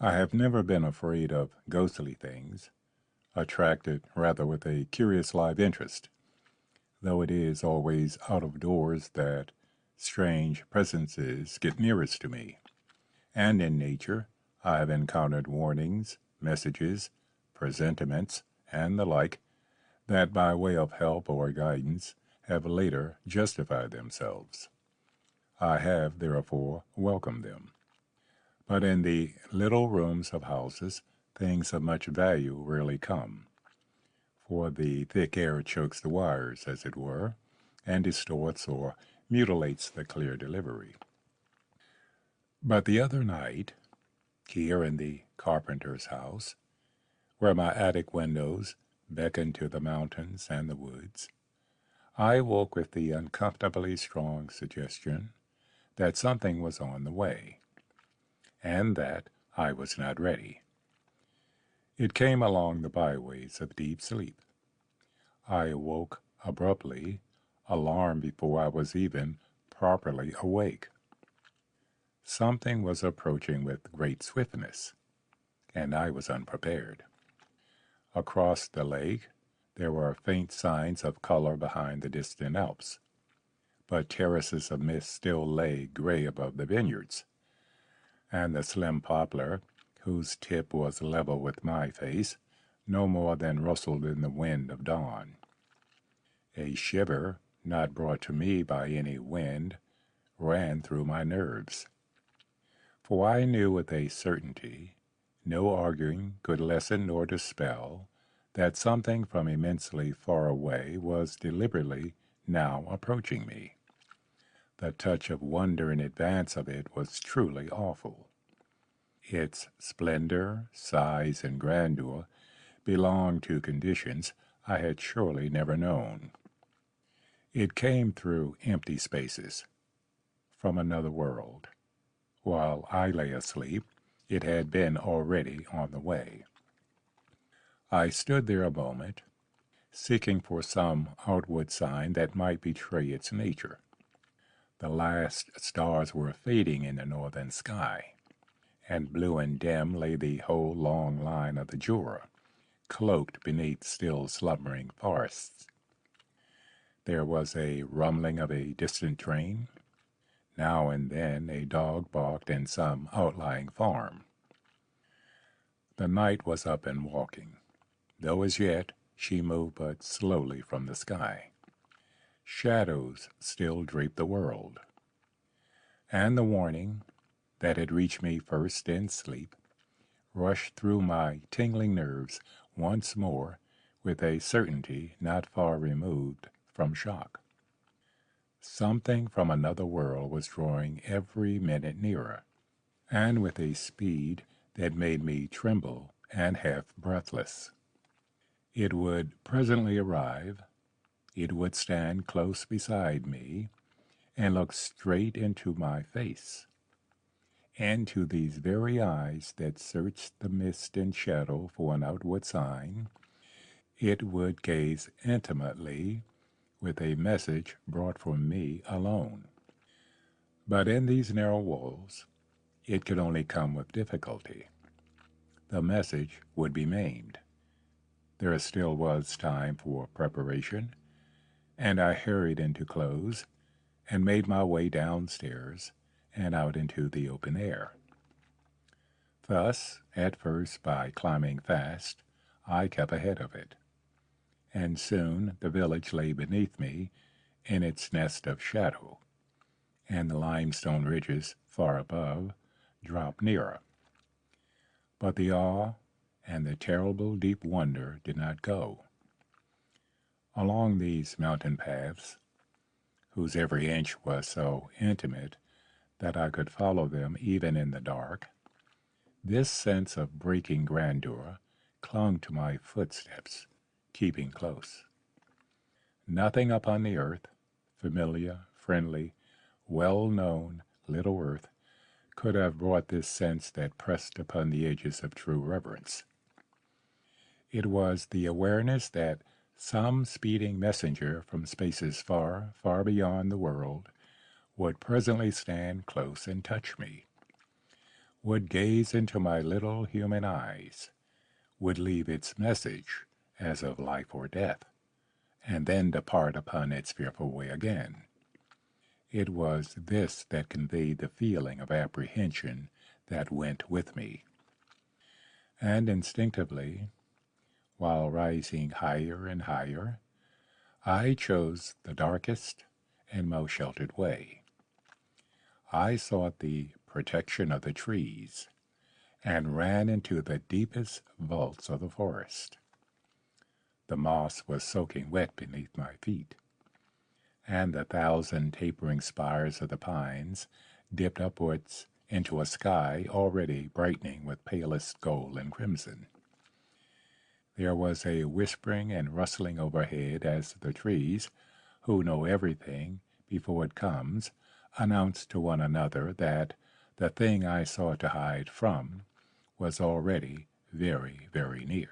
I have never been afraid of ghostly things, attracted rather with a curious live interest, though it is always out of doors that strange presences get nearest to me. And in nature, I have encountered warnings, messages, presentiments, and the like that, by way of help or guidance, have later justified themselves. I have, therefore, welcomed them. But in the little rooms of houses, things of much value rarely come, for the thick air chokes the wires, as it were, and distorts or mutilates the clear delivery. But the other night, here in the carpenter's house, where my attic windows beckon to the mountains and the woods, I woke with the uncomfortably strong suggestion that something was on the way, and that I was not ready. It came along the byways of deep sleep. I awoke abruptly, alarmed before I was even properly awake. Something was approaching with great swiftness, and I was unprepared. Across the lake, there were faint signs of color behind the distant Alps, but terraces of mist still lay gray above the vineyards, and the slim poplar, whose tip was level with my face, no more than rustled in the wind of dawn. A shiver, not brought to me by any wind, ran through my nerves. For I knew with a certainty, no arguing could lessen nor dispel, that something from immensely far away was deliberately now approaching me. The touch of wonder in advance of it was truly awful. Its splendor, size, and grandeur belonged to conditions I had surely never known. It came through empty spaces, from another world. While I lay asleep, it had been already on the way. I stood there a moment, seeking for some outward sign that might betray its nature. The last stars were fading in the northern sky, and blue and dim lay the whole long line of the Jura, cloaked beneath still slumbering forests. There was a rumbling of a distant train. Now and then a dog barked in some outlying farm. The night was up and walking, though as yet she moved but slowly from the sky. Shadows still draped the world, and the warning that had reached me first in sleep rushed through my tingling nerves once more with a certainty not far removed from shock. Something from another world was drawing every minute nearer, and with a speed that made me tremble and half breathless. It would presently arrive. It would stand close beside me and look straight into my face, into these very eyes that searched the mist and shadow for an outward sign. It would gaze intimately, with a message brought from me alone. But in these narrow walls, it could only come with difficulty. The message would be maimed. There still was time for preparation, and I hurried into clothes and made my way downstairs and out into the open air. Thus, at first by climbing fast, I kept ahead of it, and soon the village lay beneath me in its nest of shadow, and the limestone ridges far above dropped nearer. But the awe and the terrible deep wonder did not go. Along these mountain paths, whose every inch was so intimate that I could follow them even in the dark, this sense of breaking grandeur clung to my footsteps, keeping close. Nothing upon the earth, familiar, friendly, well-known little earth, could have brought this sense that pressed upon the edges of true reverence. It was the awareness that some speeding messenger from spaces far, far beyond the world would presently stand close and touch me, would gaze into my little human eyes, would leave its message as of life or death, and then depart upon its fearful way again. It was this that conveyed the feeling of apprehension that went with me. And instinctively, while rising higher and higher, I chose the darkest and most sheltered way. I sought the protection of the trees and ran into the deepest vaults of the forest. The moss was soaking wet beneath my feet, and the thousand tapering spires of the pines dipped upwards into a sky already brightening with palest gold and crimson. There was a whispering and rustling overhead as the trees, who know everything before it comes, announced to one another that the thing I sought to hide from was already very, very near.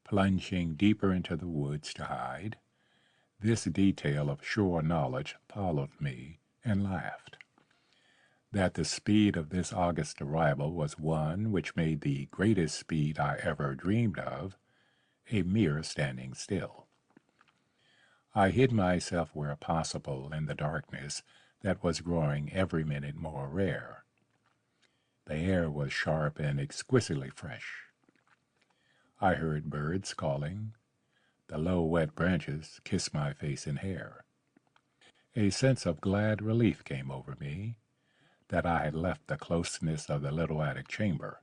Plunging deeper into the woods to hide, this detail of sure knowledge followed me and laughed. That the speed of this august arrival was one which made the greatest speed I ever dreamed of a mere standing still. I hid myself where possible in the darkness that was growing every minute more rare. The air was sharp and exquisitely fresh. I heard birds calling. The low wet branches kissed my face and hair. A sense of glad relief came over me that I had left the closeness of the little attic chamber,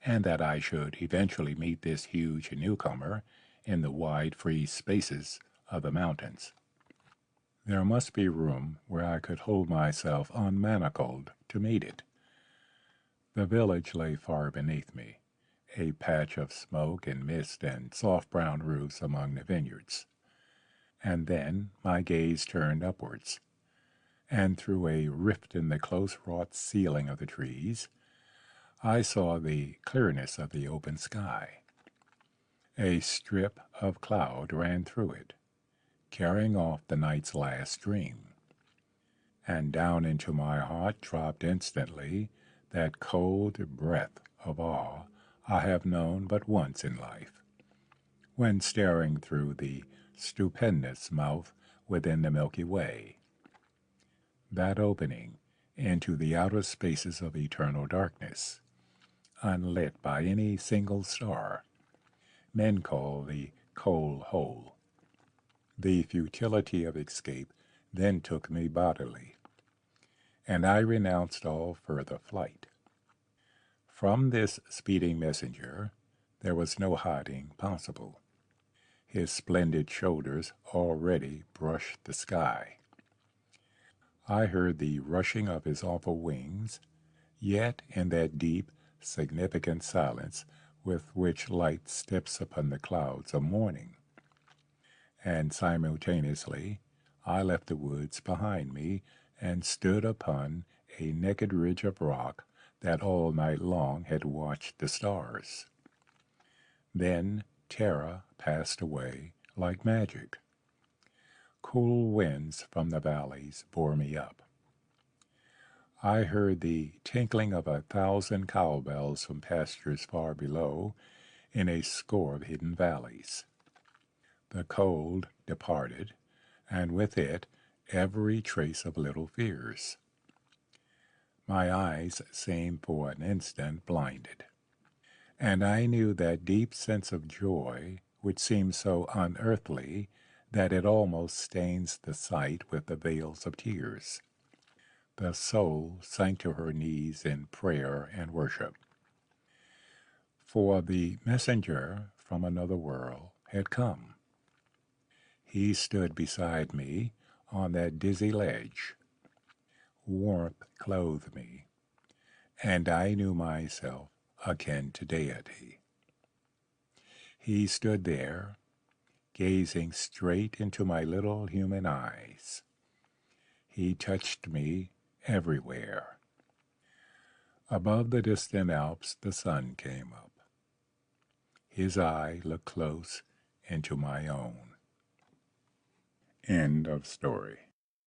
and that I should eventually meet this huge newcomer in the wide free spaces of the mountains. There must be room where I could hold myself unmanacled to meet it. The village lay far beneath me, a patch of smoke and mist and soft brown roofs among the vineyards. And then my gaze turned upwards, and through a rift in the close-wrought ceiling of the trees, I saw the clearness of the open sky. A strip of cloud ran through it, carrying off the night's last dream. And down into my heart dropped instantly that cold breath of awe I have known but once in life, when staring through the stupendous mouth within the Milky Way. That opening into the outer spaces of eternal darkness, unlit by any single star, men call the coal hole. The futility of escape then took me bodily, and I renounced all further flight. From this speeding messenger there was no hiding possible. His splendid shoulders already brushed the sky. I heard the rushing of his awful wings, yet in that deep, significant silence with which light steps upon the clouds of morning. And simultaneously I left the woods behind me and stood upon a naked ridge of rock that all night long had watched the stars. Then terror passed away like magic. Cool winds from the valleys bore me up. I heard the tinkling of 1,000 cowbells from pastures far below in a score of hidden valleys. The cold departed, and with it every trace of little fears. My eyes seemed for an instant blinded, and I knew that deep sense of joy which seems so unearthly that it almost stains the sight with the veils of tears. The soul sank to her knees in prayer and worship. For the messenger from another world had come. He stood beside me on that dizzy ledge. Warmth clothed me, and I knew myself akin to deity. He stood there, gazing straight into my little human eyes. He touched me everywhere. Above the distant Alps the sun came up. His eye looked close into my own. End of story.